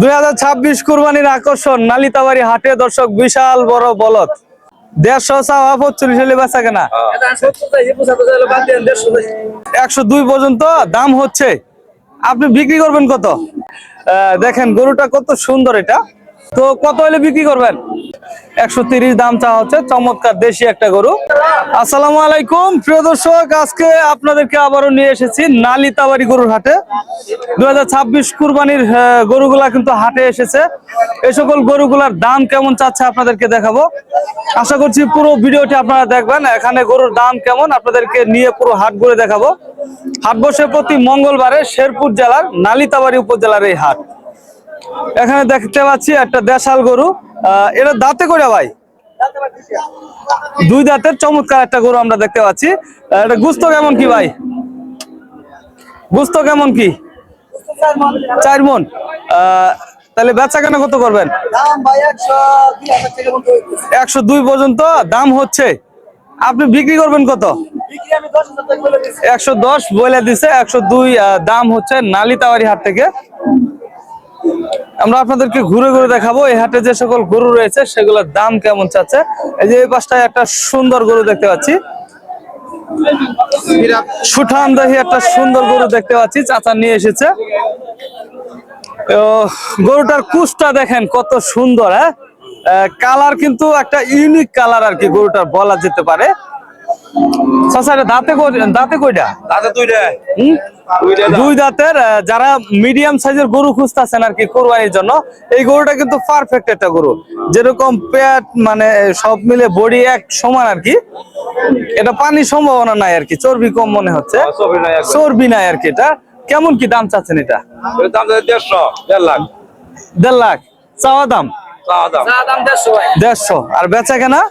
2026 কুরবানির আকর্ষণ নালিতাবাড়ি হাটে দর্শক বিশাল বড় বলদ 150 চাওয়া 45 হলে বেচা কেনা 102 পর্যন্ত দাম হচ্ছে। আপনি বিক্রি করবেন কত? দেখেন গরুটা কত সুন্দর, এটা তো কত হলে বিক্রি করবেন? 130 দাম চাওয়া হচ্ছে। চমৎকার দেশি একটা গরু। আসসালামু আলাইকুম প্রিয় দর্শক, আজকে আপনাদেরকে আবারও নিয়ে এসেছি নালিতাবাড়ি গরুর হাটে। 2026 কুরবানির গরুগুলা কিন্তু হাটে এসেছে। এই সকল গরুগুলার দাম কেমন চাচ্ছে আপনাদেরকে দেখাবো। আশা করছি পুরো ভিডিওটি আপনারা দেখবেন। এখানে গরুর দাম কেমন আপনাদেরকে নিয়ে পুরো হাট ঘুরে দেখাবো। হাট বসে প্রতি মঙ্গলবারে শেরপুর জেলার নালিতাবাড়ি উপজেলার এই হাট। এখানে দেখতে পাচ্ছি একটা দেশাল গরু। এটা দাঁতে করে ভাই? দুই দাঁতের চমৎকার একটা গরু আমরা দেখতে পাচ্ছি। এটা গোস্ত কেমন কি ভাই? গোস্ত কেমন কি? 4 মণ। তাহলে বেচা কেনা কত করবেন? 102 পর্যন্ত দাম হচ্ছে। আপনি বিক্রি করবেন কত? 110 বলে দিছে। 102 দাম হচ্ছে নালিতাবাড়ি হাট থেকে। আমরা আপনাদেরকে ঘুরে ঘুরে দেখাবো এই হাটে যে সকল গরু রয়েছে সেগুলোর দাম কেমন চাচ্ছে। এই যে এই পাশটায় একটা সুন্দর গরু দেখতে পাচ্ছি, সুঠামদেহী একটা সুন্দর গরু দেখতে পাচ্ছি, চাচা নিয়ে এসেছে। গরুটার কুচটা দেখেন কত সুন্দর। কালার কিন্তু একটা ইউনিক কালার আর কি গরুটার বলা যেতে পারে। দাঁতে কয়টা? দুই দাঁতের। যারা মিডিয়াম সাইজের গরু খুঁজতেছেন আর কি কোরবানির জন্য, এই গরুটা কিন্তু পারফেক্ট একটা গরু। যেরকম পেট মানে সব মিলে বডি এক সমান আর কি। এটা পানির সম্ভাবনা নাই আর কি, চর্বি কম মনে হচ্ছে। চর্বি নাই আর কি। এটা কেমন কি দাম চাচ্ছেন? এটা 1.5 লাখ চাওয়া দাম। 150 আর বেচা কেনা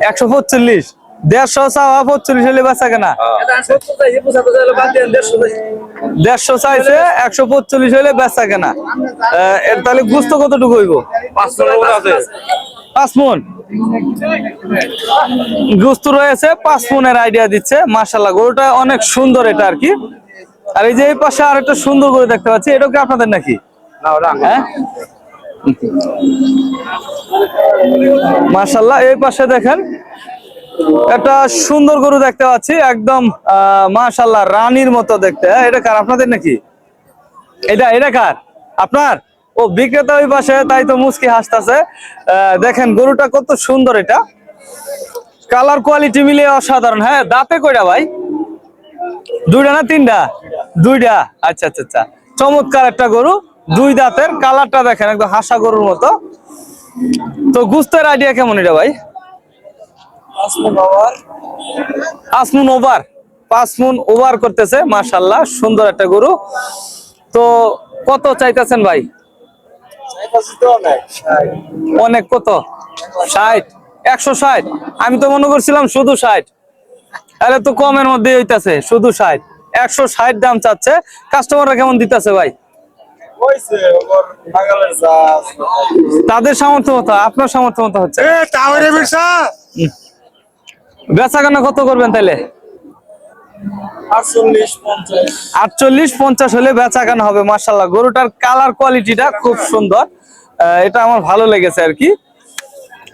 145। 150 চাওয়া 45 হলে বেচা কেনা 150 চাইছে, 145 হলে বেচা কেনা। এর তাহলে গোস্ত কতটুকু হইব? 5 মণ গোস্ত রয়েছে। 5 মণের আইডিয়া দিচ্ছে। মাশাআল্লাহ গরুটা অনেক সুন্দর এটা আর কি। আর এই যে এই পাশে আর একটা সুন্দর গরু দেখতে পাচ্ছি, এটা কি আপনাদের নাকি? হ্যাঁ মাশাআল্লাহ। এই পাশে দেখেন একটা সুন্দর গরু দেখতে পাচ্ছি, একদম মাশাআল্লাহ রানীর মতো দেখতে। এটা কার? আপনাদের নাকি? এটা কার? আপনার? ও বিক্রেতা ওই পাশে, তাই তো মুচকি হাসতেছে। দেখেন গরুটা কত সুন্দর। এটা কালার কোয়ালিটি মিলিয়ে অসাধারণ। হ্যাঁ দাঁতে কয়টা ভাই? দুইটা না তিনটা? দুইটা। আচ্ছা আচ্ছা আচ্ছা, চমৎকার একটা গরু। দুই দাঁতের। কালারটা দেখেন একদম হাসা গরুর মতো। তো গোস্তের আইডিয়া কেমন এটা ভাই? 5 মণ ওভার। 5 মণ ওভার করতেছে। মাশাআল্লাহ সুন্দর একটা গরু। তো কত চাইতেছেন ভাই? অনেক। কত? 60? 160? আমি তো মনে করছিলাম শুধু 60। আরে তো কমের মধ্যে হইতাছে, শুধু 60। 160 দাম চাচ্ছে। কাস্টমাররা কেমন দিতেছে ভাই? তাদের সামর্থ্য মতো, আপনার সামর্থ্য মতো হচ্ছে। বেচা কেনা কত করবেন তাইলে? 48-50 হলে বেচা কেনা হবে। মাশাআল্লাহ গরুটার কালার কোয়ালিটিটা খুব সুন্দর। এটা আমার ভালো লেগেছে আর কি।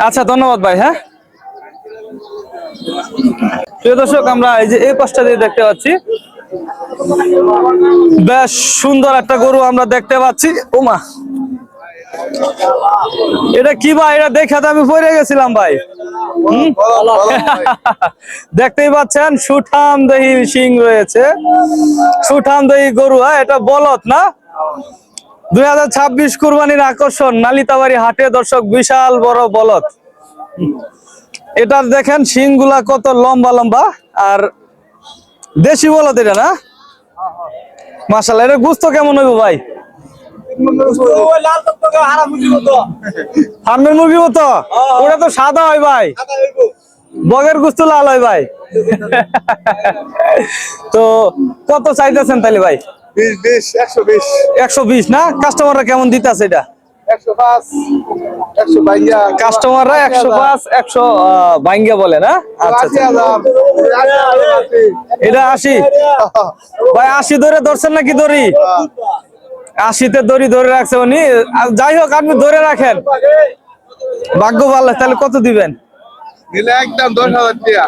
আচ্ছা ধন্যবাদ ভাই। হ্যাঁ প্রিয় দর্শক, আমরা এই যে এই পাশটা দিয়ে দেখতে পাচ্ছি বেশ সুন্দর একটা গরু আমরা দেখতে পাচ্ছি। ওমা এটা কি ভাই? এটা দেখে তো আমি পড়ে গেছিলাম ভাই। দেখতেই পাচ্ছেন সুঠামদেহী শিং রয়েছে, সুঠামদেহী গরু। এটা বলদ না? 2026 কুরবানির আকর্ষণ নালিতাবাড়ি হাটে দর্শক বিশাল বড় বলদ। এটার দেখেন শিং গুলা কত লম্বা লম্বা। আর দেশি বলদ এটা না? মাশাআল্লাহ। এটা গোস্ত কেমন হইব ভাই? ফার্মের মুরগির মতো? ওটা তো সাদা হয় ভাই, বগের গোস্ত লাল হয় ভাই। তো কত চাইতেছেন তাহলে ভাই? 120 না? কাস্টমাররা কেমন দিতেছে এটা? কাস্টমাররা 105 100 ভাঙ্গা বলে না? আচ্ছা আচ্ছা। এটা 80 ভাই, 80 ধরে ধরছেন নাকি দড়ি? 80-তে দড়ি ধরে রাখছে উনি। যাই হোক, আপনি ধরে রাখেন, ভাগ্য ভালো। তাহলে কত দিবেন? একদম 10,000 টাকা।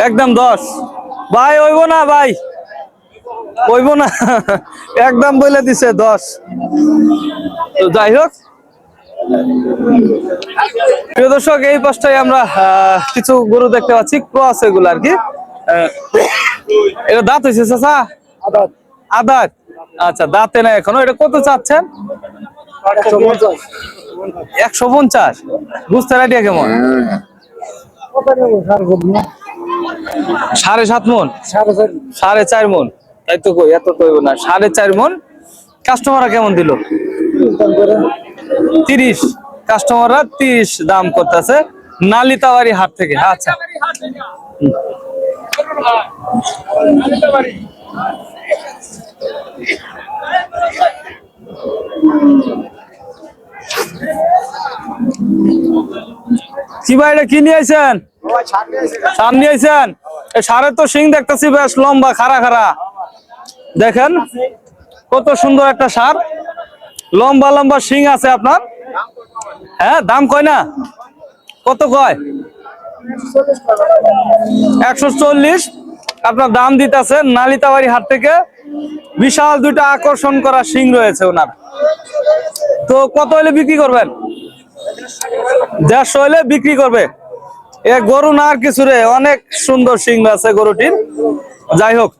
একদম 10 ভাই, হইব না ভাই, হইব না। একদম বলে দিছে 10। তো যাই হোক, প্রিয় দর্শক, এই পাশটায় আমরা কিছু গরু দেখতে পাচ্ছি, ক্রস এগুলো আর কি। এটা দাঁত হয়েছে চাচা? আদাত। আচ্ছা, দাঁতে না এখনো। এটা কত চাচ্ছেন? 150। বুঝতে আইডিয়া কেমন? 7.5 মন, 4.5 মন। তাই তো কই, এত তো হইব না। 4.5 মন। কাস্টমাররা কেমন দিল? 30। কাস্টমাররা 30 দাম করতেছে নালিতাবাড়ি হাট থেকে। আচ্ছা, কি ভাই, এটা কি নিয়ে আইছেন? সামনে আইছেন। এই সারের তো শিং দেখতেছি বেশ লম্বা, খাড়া খাড়া। দেখেন কত সুন্দর একটা সার, লম্বা লম্বা শিং আছে আপনার। হ্যাঁ, দাম কয় না? কত কয়? 140 আপনার দাম দিতেছে নালিতাবাড়ি হাট থেকে। বিশাল দুইটা আকর্ষণ করা শিং রয়েছে ওনার। তো কত হলে বিক্রি করবেন? 150 হলে বিক্রি করবে। এ গরু না আর কিছু রে, অনেক সুন্দর শিং আছে গরুটির। যাই হোক,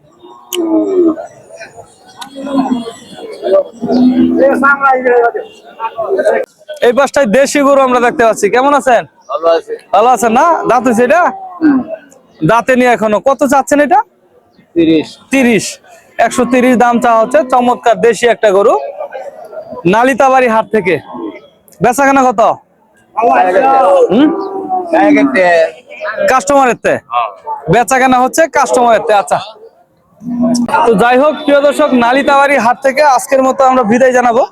এই পাশটায় দেশি গরু আমরা দেখতে পাচ্ছি। কেমন আছেন? ভালো আছেন না? দাঁত হয়েছে এটা? দাঁতে নিয়ে এখনো। কত চাচ্ছেন এটা? 30। 130 দাম চাওয়া হচ্ছে। চমৎকার দেশি একটা গরু, নালিতাবাড়ি হাট থেকে। বেচা কেনা কত? কাস্টমারের তে বেচা কেনা হচ্ছে, কাস্টমারের তে। আচ্ছা, তো যাই হোক প্রিয় দর্শক, নালিতাবাড়ি হাট থেকে আজকের মতো আমরা বিদায় জানাবো।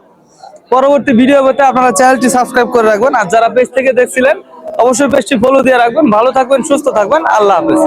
পরবর্তী ভিডিও পেতে আপনারা চ্যানেলটি সাবস্ক্রাইব করে রাখবেন। আর যারা পেজ থেকে দেখছিলেন, অবশ্যই পেজটি ফলো দিয়ে রাখবেন। ভালো থাকবেন, সুস্থ থাকবেন। আল্লাহ হাফেজ।